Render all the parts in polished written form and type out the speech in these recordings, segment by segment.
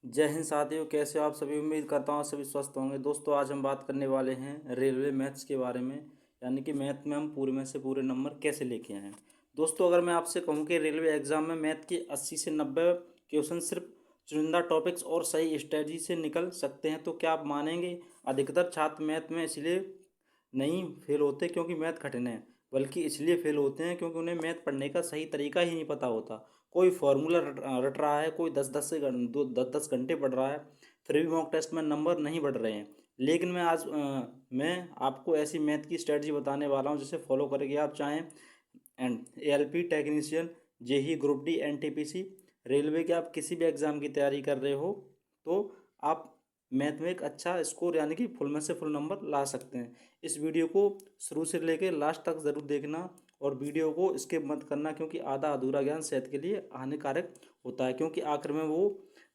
जय हिंद साथियों, कैसे हो आप सभी। उम्मीद करता हूँ सभी स्वस्थ होंगे। दोस्तों, आज हम बात करने वाले हैं रेलवे मैथ्स के बारे में, यानी कि मैथ में हम पूरे में से पूरे नंबर कैसे लेके आए हैं। दोस्तों, अगर मैं आपसे कहूँ कि रेलवे एग्जाम में मैथ के 80 से 90 क्वेश्चन सिर्फ चुनिंदा टॉपिक्स और सही स्ट्रेटजी से निकल सकते हैं, तो क्या आप मानेंगे? अधिकतर छात्र मैथ में इसलिए नहीं फेल होते क्योंकि मैथ कठिन है, बल्कि इसलिए फेल होते हैं क्योंकि उन्हें मैथ पढ़ने का सही तरीका ही नहीं पता होता। कोई फार्मूला रट रहा है, कोई 10 घंटे पढ़ रहा है, फिर भी मॉक टेस्ट में नंबर नहीं बढ़ रहे हैं। लेकिन मैं आपको ऐसी मैथ की स्ट्रेटजी बताने वाला हूँ जिसे फॉलो करेंगे आप, चाहें and ALP technician, JE group D, NTPC, railway के आप किसी भी एग्ज़ाम की तैयारी कर रहे हो, तो आप मैथ में एक अच्छा स्कोर यानी कि फुल में से फुल नंबर ला सकते हैं। इस वीडियो को शुरू से लेकर लास्ट तक ज़रूर देखना और वीडियो को स्किप मत करना, क्योंकि आधा अधूरा ज्ञान सेहत के लिए हानिकारक होता है। क्योंकि आखिर में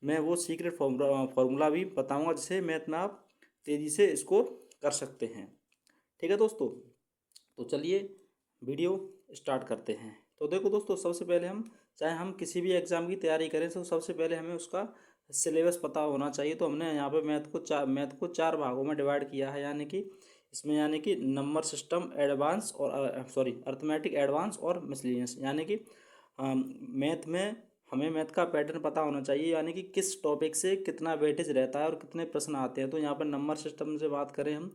मैं वो सीक्रेट फार्मूला भी बताऊंगा जिसे मैथ में आप तेज़ी से स्कोर कर सकते हैं। ठीक है दोस्तों, तो चलिए वीडियो स्टार्ट करते हैं। तो देखो दोस्तों, सबसे पहले चाहे हम किसी भी एग्ज़ाम की तैयारी करें तो सबसे पहले हमें उसका सिलेबस पता होना चाहिए। तो हमने यहाँ पे मैथ को चार भागों में डिवाइड किया है, यानी कि इसमें यानी कि नंबर सिस्टम एडवांस और अर्थमेटिक एडवांस और मिसलिनियस, यानी कि मैथ में हमें मैथ का पैटर्न पता होना चाहिए, यानी कि किस टॉपिक से कितना वेटेज रहता है और कितने प्रश्न आते हैं। तो यहाँ पर नंबर सिस्टम से बात करें हम,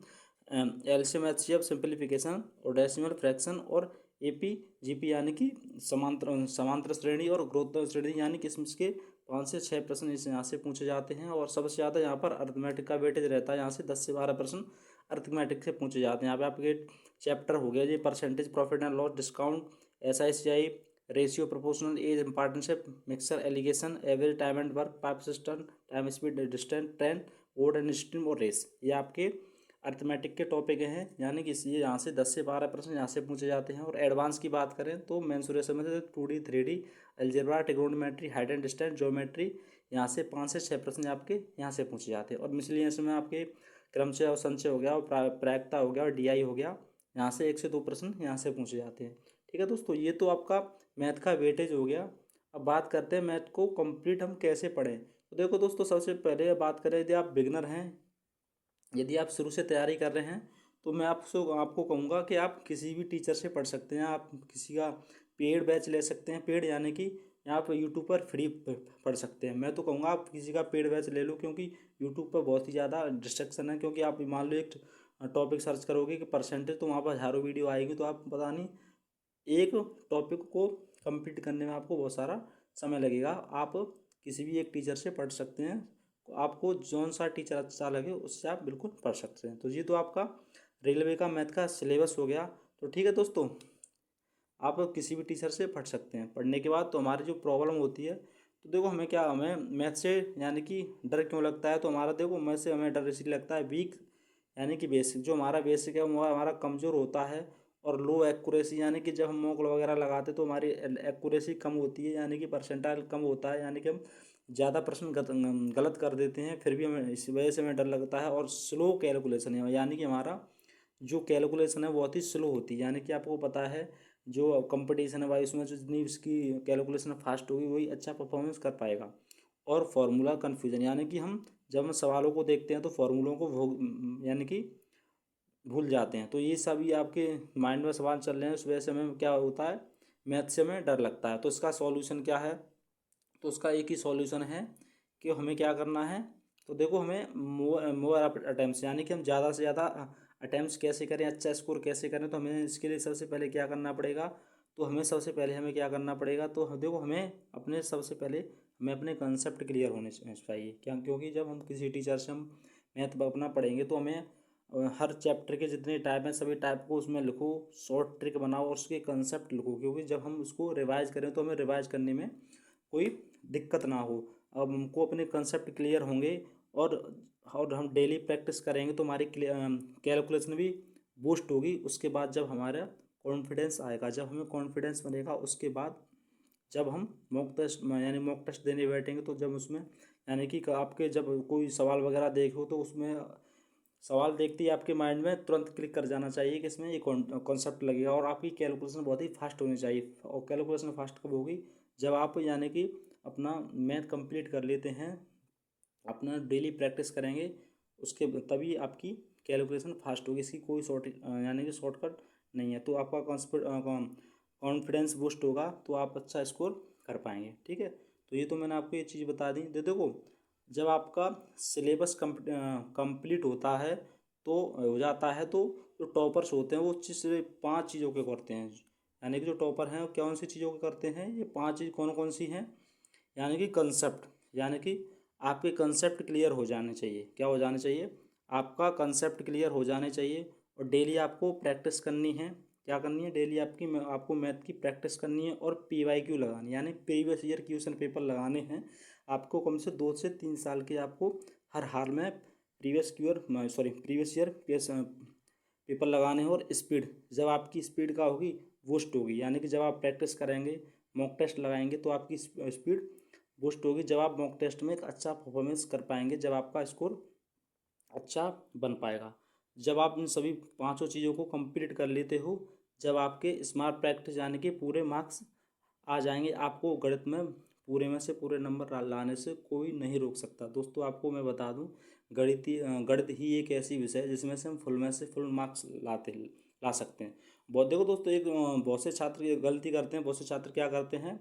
एलसीएम एचसीएफ, सिंप्लीफिकेशन और डेसिमल फ्रैक्शन और एपी जीपी, यानी कि समांतर समांतर श्रेणी और ग्रोथ श्रेणी, यानी कि इसके 5 से 6 प्रश्न इस यहाँ से पूछे जाते हैं। और सबसे ज़्यादा यहाँ पर अर्थमेटिक का वेटेज रहता है, यहाँ से 10 से 12 प्रश्न अर्थमेटिक से पूछे जाते हैं। यहाँ पे आपके चैप्टर हो गया जी percentage profit and loss, discount, SICI, ratio, proportional, age, partnership, mixer, alligation, average time and work, pipe system, time speed, distance, train, boat and stream और रेस, ये आपके अर्थमेटिक के टॉपिक हैं। यानी कि इसलिए यहाँ से 10 से 12 प्रश्न यहाँ से पूछे जाते हैं। और एडवांस की बात करें तो मेंसुरेशन में 2D 3D, algebra, trigonometry, height and distance, geometry, यहाँ से 5 से 6 प्रश्न आपके यहाँ से पूछे जाते हैं। और मिसलिनियस में आपके क्रमशः और संचय हो गया और प्रायिकता हो गया और DI हो गया, यहाँ से 1 से 2 प्रश्न यहाँ से पूछे जाते हैं। ठीक है दोस्तों, ये तो आपका मैथ का वेटेज हो गया। अब बात करते हैं मैथ को कंप्लीट हम कैसे पढ़ें। तो देखो दोस्तों, सबसे पहले बात करें, यदि आप बिगनर हैं, यदि आप शुरू से तैयारी कर रहे हैं, तो मैं आपको कहूँगा कि आप किसी भी टीचर से पढ़ सकते हैं। आप किसी का पेड बैच ले सकते हैं। पेड यानी कि यहाँ पर यूट्यूब पर फ्री पढ़ सकते हैं। मैं तो कहूँगा आप किसी का पेड बैच ले लो, क्योंकि यूट्यूब पर बहुत ही ज़्यादा डिस्ट्रक्शन है। क्योंकि आप मान लो एक टॉपिक सर्च करोगे कि परसेंटेज, तो वहाँ पर हज़ारों वीडियो आएगी, तो आप पता नहीं एक टॉपिक को कंप्लीट करने में आपको बहुत सारा समय लगेगा। आप किसी भी एक टीचर से पढ़ सकते हैं। आपको जौन सा टीचर अच्छा लगे उससे आप बिल्कुल पढ़ सकते हैं। तो ये तो आपका रेलवे का मैथ का सिलेबस हो गया। तो ठीक है दोस्तों, आप किसी भी टीचर से पढ़ सकते हैं। पढ़ने के बाद तो हमारी जो प्रॉब्लम होती है, तो देखो हमें मैथ से यानी कि डर क्यों लगता है। तो हमारा देखो, मैथ से हमें डर इसलिए लगता है, वीक यानी कि बेसिक, जो हमारा बेसिक है वो हमारा कमज़ोर होता है। और लो एक्यूरेसी, यानी कि जब हम मॉक वगैरह लगाते तो हमारी एक्यूरेसी कम होती है, यानी कि परसेंटाइल कम होता है, यानी कि हम ज़्यादा प्रश्न गलत कर देते हैं। फिर भी हमें इस वजह से हमें डर लगता है। और स्लो कैलकुलेशन है, यानी कि हमारा जो कैलकुलेशन है बहुत ही स्लो होती है। यानी कि आपको पता है, जो कंपटीशन है भाई, उसमें जो जितनी उसकी कैलकुलेशन फास्ट होगी वही अच्छा परफॉर्मेंस कर पाएगा। और फार्मूला कन्फ्यूजन, यानी कि जब हम सवालों को देखते हैं तो फार्मूलों को यानी कि भूल जाते हैं। तो ये सभी आपके माइंड में सवाल चल रहे हैं, उस वजह से हमें क्या होता है, मैथ से हमें डर लगता है। तो इसका सॉल्यूशन क्या है? तो उसका एक ही सॉल्यूशन है कि हमें क्या करना है। तो देखो, हमें मोर अटैम्प्ट्स, यानी कि हम ज़्यादा से ज़्यादा अटैम्प्ट्स कैसे करें, अच्छा स्कोर कैसे करें। तो हमें इसके लिए सबसे पहले क्या करना पड़ेगा, तो हमें क्या करना पड़ेगा, तो देखो हमें अपने सबसे पहले हमें अपने कंसेप्ट क्लियर होने चाहिए। क्या? क्योंकि जब हम किसी टीचर से हम मैथ अपना पढ़ेंगे तो हमें हर चैप्टर के जितने टाइप हैं सभी टाइप को उसमें लिखो, शॉर्ट ट्रिक बनाओ और उसके कंसेप्ट लिखो। क्योंकि जब हम उसको रिवाइज करें तो हमें रिवाइज करने में कोई दिक्कत ना हो। अब हमको अपने कंसेप्ट क्लियर होंगे और हम डेली प्रैक्टिस करेंगे तो हमारी कैलकुलेशन भी बूस्ट होगी। उसके बाद जब हमारा कॉन्फिडेंस आएगा, जब हमें कॉन्फिडेंस बनेगा, उसके बाद जब हम मॉक टेस्ट देने बैठेंगे, तो जब उसमें यानी कि आपके जब कोई सवाल वगैरह देखो तो उसमें सवाल देखते ही आपके माइंड में तुरंत क्लिक कर जाना चाहिए कि इसमें ये कॉन्सेप्ट लगेगा। और आपकी कैलकुलेशन बहुत ही फास्ट होनी चाहिए। और कैलकुलेशन फास्ट कब होगी, जब आप यानी कि अपना मैथ कंप्लीट कर लेते हैं अपना डेली प्रैक्टिस करेंगे उसके तभी आपकी कैलकुलेशन फास्ट होगी। इसकी कोई यानी कि शॉर्टकट नहीं है। तो आपका कॉन्फिडेंस बूस्ट होगा तो आप अच्छा स्कोर कर पाएंगे। ठीक है, तो ये तो मैंने आपको ये चीज़ बता दी। देखो, जब आपका सिलेबस कंप्लीट होता है तो हो जाता है, तो जो टॉपर्स होते हैं वो चीज़ 5 चीज़ों के करते हैं। यानी कि जो टॉपर हैं वो कौन सी चीज़ों के करते हैं, ये 5 चीज़ कौन कौन सी हैं। यानी कि कंसेप्ट, यानी कि आपके कंसेप्ट क्लियर हो जाने चाहिए। क्या हो जाने चाहिए, आपका कंसेप्ट क्लियर हो जाने चाहिए। और डेली आपको प्रैक्टिस करनी है। क्या करनी है, डेली आपको मैथ की प्रैक्टिस करनी है और PYQ लगानी है, यानी प्रीवियस ईयर क्वेश्चन पेपर लगाने हैं। आपको कम से 2 से 3 साल के आपको हर हाल में प्रीवियस ईयर पेपर लगाने हैं। और स्पीड, जब आपकी स्पीड का होगी बूस्ट होगी, यानी कि जब आप प्रैक्टिस करेंगे, मॉक टेस्ट लगाएंगे तो आपकी स्पीड बूस्ट होगी। जब आप मॉक टेस्ट में एक अच्छा परफॉर्मेंस कर पाएंगे, जब आपका स्कोर अच्छा बन पाएगा। जब आप इन सभी 5 चीज़ों को कंप्लीट कर लेते हो, जब आपके स्मार्ट प्रैक्टिस यानी कि पूरे मार्क्स आ जाएंगे, आपको गणित में पूरे में से पूरे नंबर लाने से कोई नहीं रोक सकता। दोस्तों आपको मैं बता दूं, गणित ही एक ऐसी विषय है जिसमें से हम फुल में से फुल मार्क्स ला सकते हैं। बहुत देखो दोस्तों, बहुत से छात्र ये गलती करते हैं। बहुत से छात्र क्या करते हैं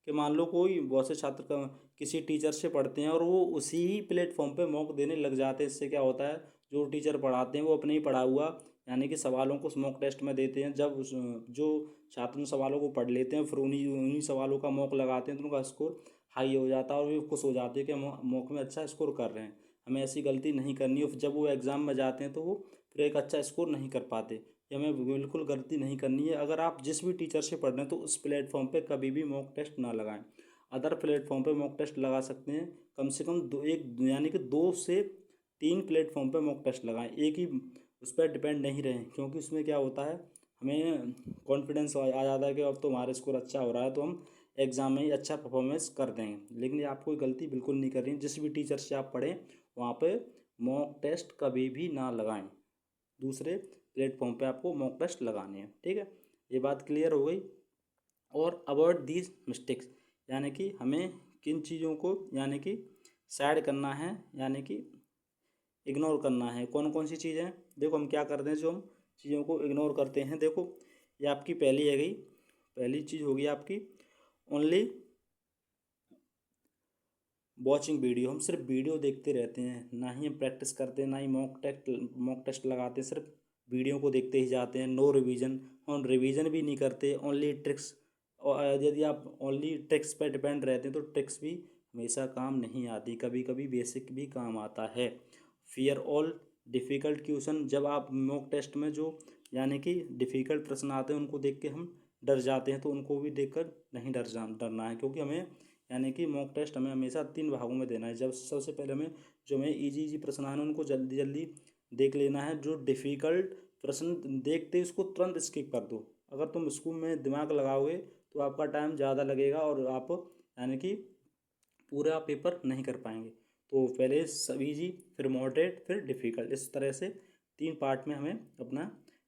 कि मान लो बहुत से छात्र किसी टीचर से पढ़ते हैं और वो उसी ही प्लेटफॉर्म पे मॉक देने लग जाते हैं। इससे क्या होता है, जो टीचर पढ़ाते हैं वो अपने ही पढ़ा हुआ यानी कि सवालों को मॉक टेस्ट में देते हैं। जब जो छात्र उन सवालों को पढ़ लेते हैं फिर उन्हीं उन्हीं सवालों का मॉक लगाते हैं तो उनका स्कोर हाई हो जाता है और वे खुश हो जाते हैं कि मॉक में अच्छा स्कोर कर रहे हैं। हमें ऐसी गलती नहीं करनी है। जब वो एग्ज़ाम में जाते हैं तो वो फिर एक अच्छा स्कोर नहीं कर पाते। ये हमें बिल्कुल गलती नहीं करनी है। अगर आप जिस भी टीचर से पढ़ रहे हैं तो उस प्लेटफॉर्म पे कभी भी मॉक टेस्ट ना लगाएं। अदर प्लेटफॉर्म पे मॉक टेस्ट लगा सकते हैं। कम से कम यानी कि 2 से 3 प्लेटफॉर्म पे मॉक टेस्ट लगाएं। एक ही उस पर डिपेंड नहीं रहें, क्योंकि उसमें क्या होता है, हमें कॉन्फिडेंस आ जाता है कि अब तो हमारा स्कोर अच्छा हो रहा है तो हम एग्ज़ाम में ही अच्छा परफॉर्मेंस कर देंगे। लेकिन ये आप कोई गलती बिल्कुल नहीं कर रही। जिस भी टीचर से आप पढ़ें वहाँ पे मॉक टेस्ट कभी भी ना लगाएं। दूसरे प्लेटफॉर्म पे आपको मॉक टेस्ट लगाने हैं। ठीक है, ये बात क्लियर हो गई। और अवॉइड दीज मिस्टेक्स, यानी कि हमें किन चीज़ों को यानी कि साइड करना है, यानी कि इग्नोर करना है। कौन कौन सी चीज़ें, देखो हम क्या करते हैं जो हम चीज़ों को इग्नोर करते हैं। देखो ये आपकी पहली है गई, पहली चीज़ होगी आपकी ओनली वॉचिंग वीडियो। हम सिर्फ वीडियो देखते रहते हैं, ना ही हम प्रैक्टिस करते हैं, ना ही मॉक टेस्ट लगाते हैं। सिर्फ वीडियो को देखते ही जाते हैं। नो रिवीजन, हम रिवीजन भी नहीं करते, ओनली ट्रिक्स। और यदि आप ओनली ट्रिक्स पर डिपेंड रहते हैं तो ट्रिक्स भी हमेशा काम नहीं आती, कभी कभी बेसिक भी काम आता है। फियर ऑल डिफ़िकल्ट क्वेश्चन, जब आप मॉक टेस्ट में जो यानी कि डिफ़िकल्ट प्रश्न आते हैं उनको देख के हम डर जाते हैं, तो उनको भी देखकर नहीं डरना है। क्योंकि हमें यानी कि मॉक टेस्ट हमें हमेशा 3 भागों में देना है। जब सबसे पहले हमें जो हमें इजी प्रश्न आए उनको जल्दी जल्दी देख लेना है। जो डिफ़िकल्ट प्रश्न देखते ही उसको तुरंत स्किप कर दो। अगर तुम स्कूल में दिमाग लगाओगे तो आपका टाइम ज़्यादा लगेगा और आप यानी कि पूरा पेपर नहीं कर पाएंगे। तो पहले सब इजी, फिर मॉडरेट, फिर डिफ़िकल्ट, इस तरह से 3 पार्ट में हमें अपना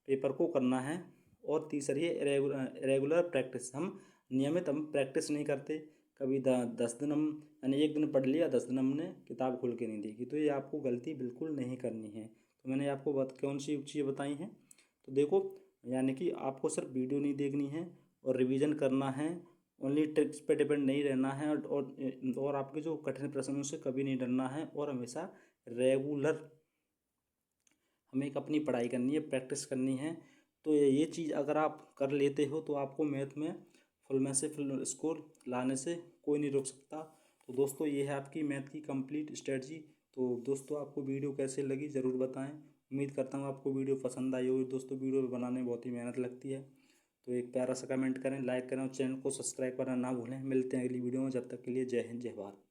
पेपर को करना है। और तीसरी है रेगुलर प्रैक्टिस। हम प्रैक्टिस नहीं करते। कभी 10 दिन हम यानी एक दिन पढ़ लिया, 10 दिन हमने किताब खोल के नहीं देखी, तो ये आपको गलती बिल्कुल नहीं करनी है। तो मैंने आपको कौन सी चीज़ें बताई हैं, तो देखो यानी कि आपको सिर्फ वीडियो नहीं देखनी है और रिवीजन करना है। ओनली ट्रिक्स पे डिपेंड नहीं रहना है और आपके जो कठिन प्रश्न उनसे कभी नहीं डरना है। और हमेशा रेगुलर हमें एक अपनी पढ़ाई करनी है, प्रैक्टिस करनी है। तो ये चीज़ अगर आप कर लेते हो तो आपको मैथ में फुल में से फुल स्कोर लाने से कोई नहीं रोक सकता। तो दोस्तों ये है आपकी मैथ की कंप्लीट स्ट्रेटजी। तो दोस्तों आपको वीडियो कैसे लगी ज़रूर बताएं। उम्मीद करता हूँ आपको वीडियो पसंद आई होगी। दोस्तों वीडियो बनाने में बहुत ही मेहनत लगती है, तो एक प्यारा सा कमेंट करें, लाइक करें और चैनल को सब्सक्राइब करना ना भूलें। मिलते हैं अगली वीडियो में, जब तक के लिए जय हिंद जय भारत।